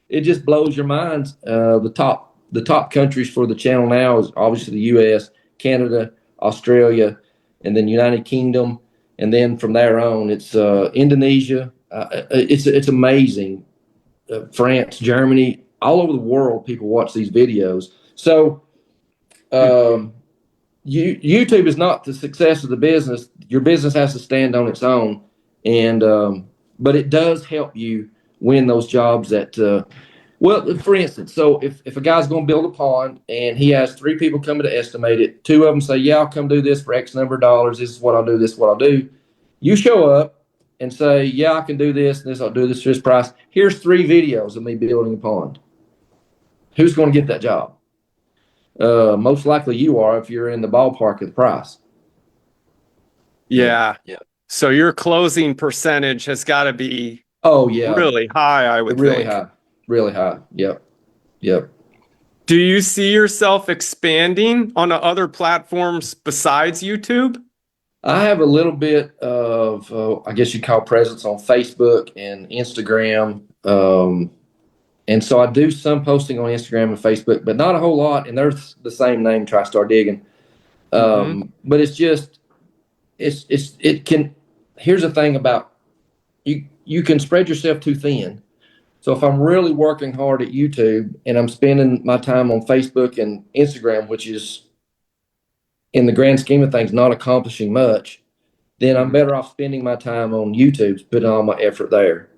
it just blows your mind. The top countries for the channel now is obviously the US, Canada, Australia, and then United Kingdom. And then from there on, it's Indonesia. It's amazing. France, Germany, all over the world, people watch these videos. So YouTube is not the success of the business. Your business has to stand on its own, and but it does help you win those jobs that. Well, for instance, so if a guy's going to build a pond and he has 3 people coming to estimate it, 2 of them say, "Yeah, I'll come do this for X number of dollars. This is what I'll do. This is what I'll do." You show up and say, "Yeah, I can do this and this. I'll do this for this price. Here's 3 videos of me building a pond." Who's going to get that job? Most likely you are if you're in the ballpark of the price. Yeah. So your closing percentage has got to be really high, I would think. Really high. Yep. Do you see yourself expanding on other platforms besides YouTube? I have a little bit of, I guess you call presence on Facebook and Instagram. And so I do some posting on Instagram and Facebook, but not a whole lot. And there's the same name, TriStar Diggin. But it's just, here's the thing about you can spread yourself too thin. So if I'm really working hard at YouTube and I'm spending my time on Facebook and Instagram, which is in the grand scheme of things, not accomplishing much, then I'm better off spending my time on YouTube, putting all my effort there.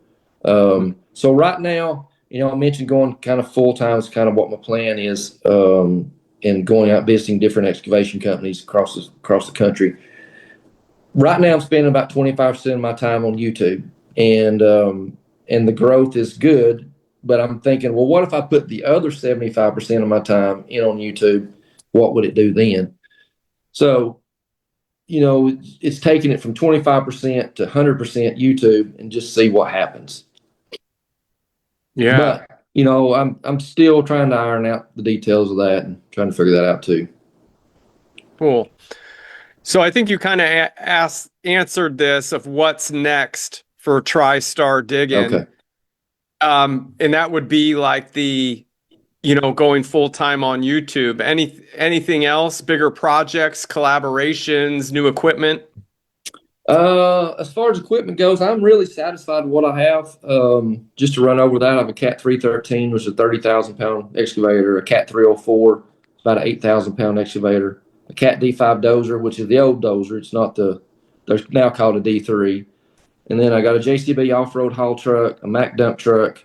So right now, I mentioned going kind of full time is kind of what my plan is, and going out visiting different excavation companies across the country. Right now, I'm spending about 25% of my time on YouTube, and the growth is good. But I'm thinking, well, what if I put the other 75% of my time in on YouTube? What would it do then? So, it's taking it from 25% to 100% YouTube and just see what happens. Yeah. But, I'm still trying to iron out the details of that and trying to figure that out too. Cool. So I think you kind of answered this of what's next for TriStar Diggin. Okay. And that would be like going full time on YouTube. Anything else? Bigger projects, collaborations, new equipment? As far as equipment goes, I'm really satisfied with what I have. Just to run over that, I have a Cat 313, which is a 30,000-pound excavator, a Cat 304, about an 8,000-pound excavator, a Cat D5 dozer, which is the old dozer. It's not they're now called a D3. And then I got a JCB off-road haul truck, a Mack dump truck,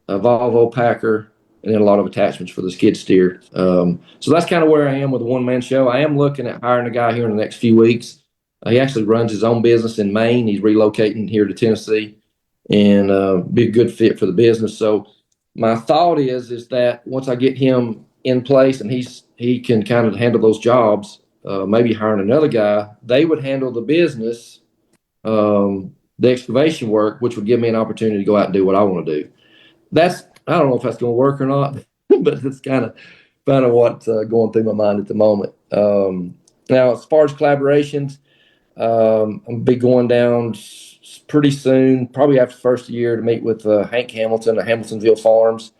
a Volvo packer, and then a lot of attachments for the skid steer. So that's kind of where I am with the one-man show. I am looking at hiring a guy here in the next few weeks. He actually runs his own business in Maine. He's relocating here to Tennessee and be a good fit for the business. So my thought is that once I get him in place and he can kind of handle those jobs, maybe hiring another guy, they would handle the business, the excavation work, which would give me an opportunity to go out and do what I want to do. I don't know if that's going to work or not, but it's kind of what's going through my mind at the moment. Now, as far as collaborations, I'm going to be going down pretty soon, probably after the first year, to meet with Hank Hamilton at Hamiltonville Farms.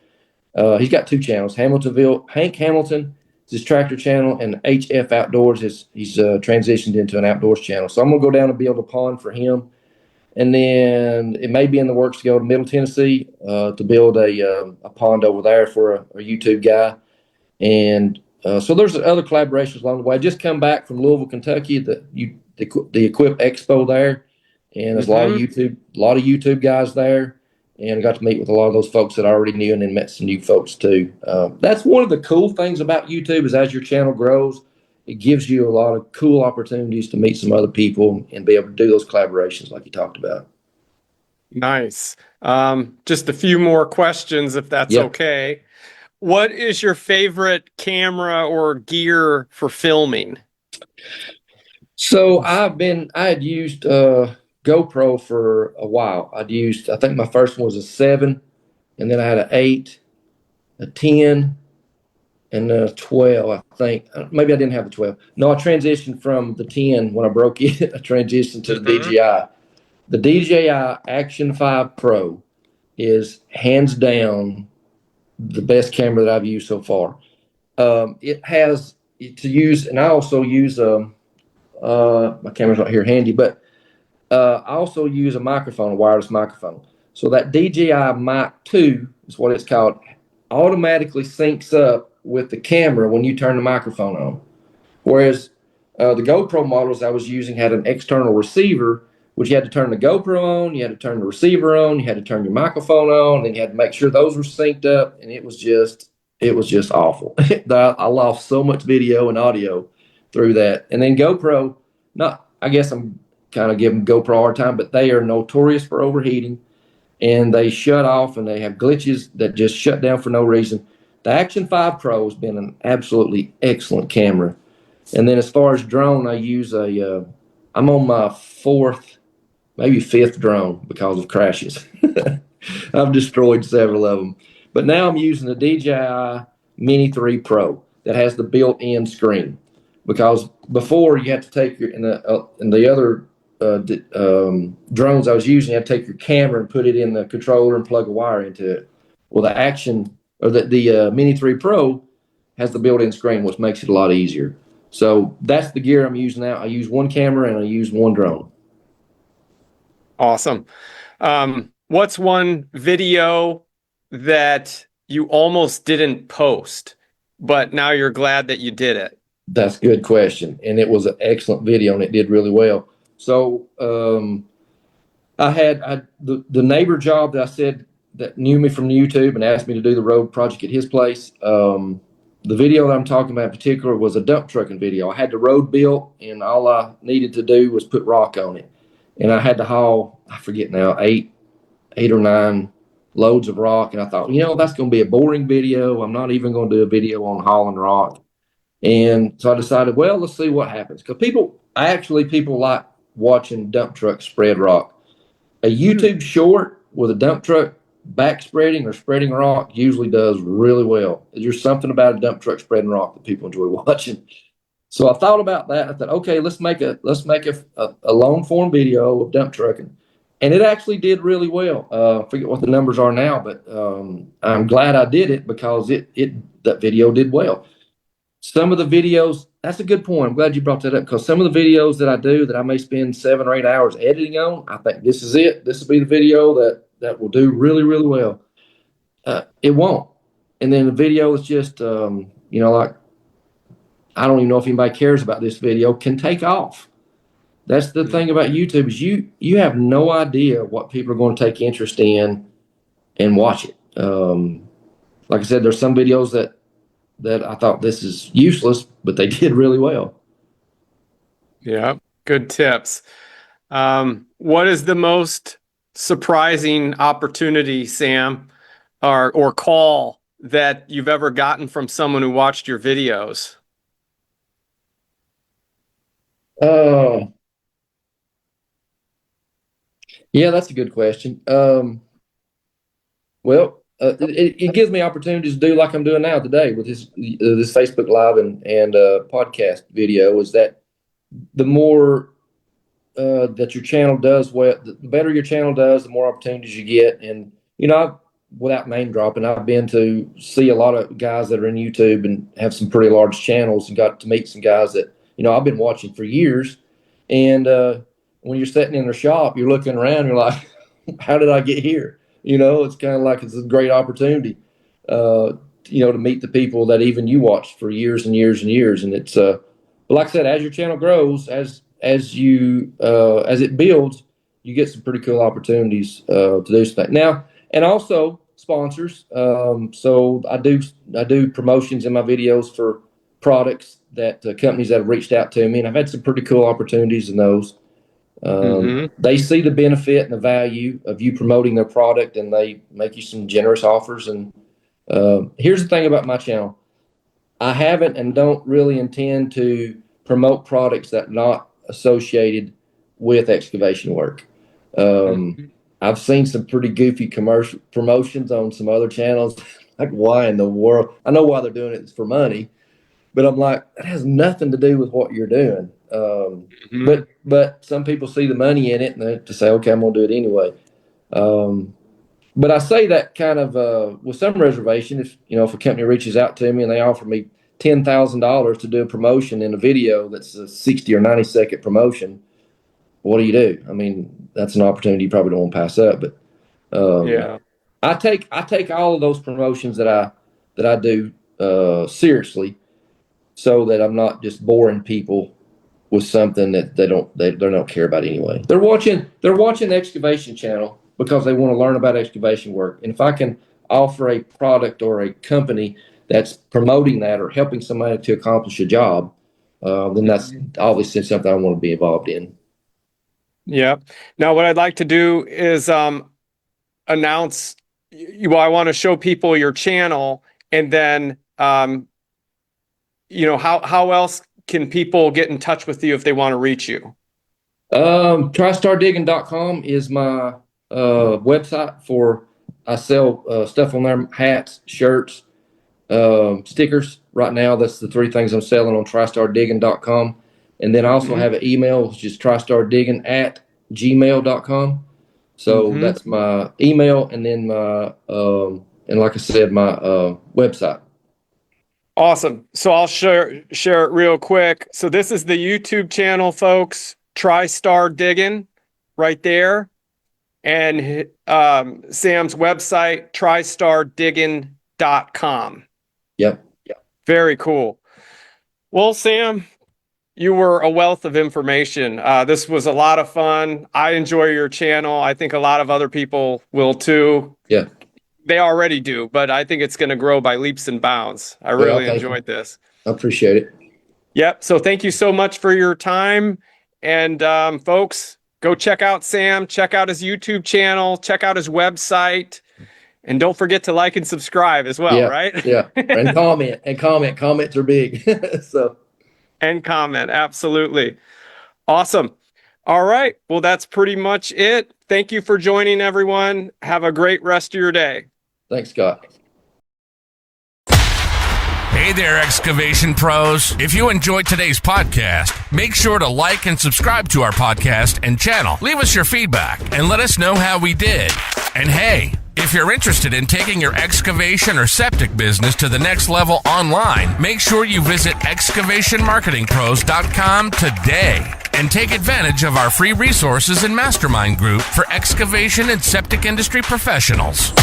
He's got 2 channels. Hank Hamilton is his tractor channel, and HF Outdoors he's transitioned into an outdoors channel. So I'm going to go down and build a pond for him. And then it may be in the works to go to Middle Tennessee to build a pond over there for a YouTube guy. And so there's other collaborations along the way. I just come back from Louisville, Kentucky, the Equip Expo there, and there's a lot of YouTube guys there. And I got to meet with a lot of those folks that I already knew, and then met some new folks too. That's one of the cool things about YouTube is as your channel grows, it gives you a lot of cool opportunities to meet some other people and be able to do those collaborations like you talked about. Nice. Just a few more questions, if that's okay. What is your favorite camera or gear for filming? So I had used GoPro for a while. I think my first one was a 7, and then I had an 8, a 10, and the 12, I think. Maybe I didn't have the 12. No, I transitioned from the 10 when I broke it. I transitioned to the DJI. The DJI Action 5 Pro is hands down the best camera that I've used so far. It has to use, and I also use my camera's not here handy, but I also use a microphone, a wireless microphone. So that DJI Mic 2 is what it's called, automatically syncs up with the camera when you turn the microphone on. Whereas the GoPro models I was using had an external receiver, which you had to turn the GoPro on, you had to turn the receiver on, you had to turn your microphone on, and you had to make sure those were synced up, and it was just awful. I lost so much video and audio through that. And then GoPro, I guess I'm kind of giving GoPro a hard time, but they are notorious for overheating, and they shut off, and they have glitches that just shut down for no reason. The Action 5 Pro has been an absolutely excellent camera. And then as far as drone, I use I'm on my fourth, maybe fifth drone because of crashes. I've destroyed several of them. But now I'm using the DJI Mini 3 Pro that has the built-in screen. Because before you had to take in the other drones I was using, you had to take your camera and put it in the controller and plug a wire into it. Well, the Mini 3 Pro has the built-in screen, which makes it a lot easier. So that's the gear I'm using now. I use one camera and I use one drone. Awesome. What's one video that you almost didn't post, but now you're glad that you did it? That's a good question. And it was an excellent video and it did really well. So I had the neighbor job that I said that knew me from YouTube and asked me to do the road project at his place. The video that I'm talking about in particular was a dump trucking video. I had the road built and all I needed to do was put rock on it. And I had to haul, I forget now, eight or nine loads of rock. And I thought, that's going to be a boring video. I'm not even going to do a video on hauling rock. And so I decided, well, let's see what happens. Because people like watching dump trucks spread rock. A YouTube short with a dump truck back spreading or spreading rock usually does really well. There's something about a dump truck spreading rock that people enjoy watching. So I thought about that. I thought, okay, let's make a long form video of dump trucking, and it actually did really well. I forget what the numbers are now, but I'm glad I did it because that video did well. Some of the videos, that's a good point. I'm glad you brought that up because some of the videos that I do that I may spend 7 or 8 hours editing on, I think this is it. This will be the video that will do really, really well. It won't. And then the video is just, like, I don't even know if anybody cares about this video, can take off. That's the thing about YouTube is you have no idea what people are going to take interest in and watch it. Like I said, there's some videos that I thought this is useless, but they did really well. Yeah, good tips. What is the most surprising opportunity, Sam, or call that you've ever gotten from someone who watched your videos? Yeah, that's a good question. It gives me opportunities to do like I'm doing now today with this Facebook Live and podcast video. Is that the more that your channel does well, the better your channel does, the more opportunities you get. And without name dropping, I've been to see a lot of guys that are in YouTube and have some pretty large channels, and got to meet some guys that I've been watching for years. And when you're sitting in their shop, you're looking around, you're like, how did I get here? It's kind of like it's a great opportunity, to meet the people that even you watched for years and years and years. And it's, but like I said, as your channel grows, as it builds, you get some pretty cool opportunities to do something. Now, and also sponsors. So I do promotions in my videos for products that companies that have reached out to me, and I've had some pretty cool opportunities in those. They see the benefit and the value of you promoting their product, and they make you some generous offers. And here's the thing about my channel. I haven't and don't really intend to promote products that are not associated with excavation work. I've seen some pretty goofy commercial promotions on some other channels. like, why in the world? I know why they're doing it. It's for money. But I'm like, that has nothing to do with what you're doing. But some people see the money in it and they to say, okay, I'm going to do it anyway. But I say that kind of with some reservation. If a company reaches out to me and they offer me $10,000 to do a promotion in a video that's a 60 or 90 second promotion, what do you do? I mean, that's an opportunity you probably don't want to pass up. But I take all of those promotions that I do seriously, so that I'm not just boring people with something that they don't care about anyway. They're watching the Excavation channel because they want to learn about excavation work. And if I can offer a product or a company that's promoting that or helping somebody to accomplish a job, then that's obviously something I want to be involved in. Yeah. Now, what I'd like to do is announce. I want to show people your channel, and then how else can people get in touch with you if they want to reach you? TriStarDiggin.com is my website I sell stuff on there: hats, shirts, stickers. Right now, that's the three things I'm selling on TriStarDiggin.com. And then I also have an email, which is TriStarDiggin@gmail.com. So that's my email, and then my and like I said, my website. Awesome. So I'll share it real quick. So this is the YouTube channel, folks. TriStar Diggin, right there, and Sam's website, TriStarDiggin.com. Yep. Very cool. Well, Sam, you were a wealth of information. This was a lot of fun. I enjoy your channel. I think a lot of other people will too. Yeah. They already do, but I think it's going to grow by leaps and bounds. I really enjoyed this. I appreciate it. Yep. So thank you so much for your time. And folks, go check out Sam, check out his YouTube channel, check out his website, and don't forget to like and subscribe as well, right? Yeah. And comment. Comments are big. And comment. Absolutely. Awesome. All right. Well, that's pretty much it. Thank you for joining, everyone. Have a great rest of your day. Thanks, Scott. Hey there, Excavation Pros. If you enjoyed today's podcast, make sure to like and subscribe to our podcast and channel. Leave us your feedback and let us know how we did. And hey, if you're interested in taking your excavation or septic business to the next level online, make sure you visit excavationmarketingpros.com today and take advantage of our free resources and mastermind group for excavation and septic industry professionals.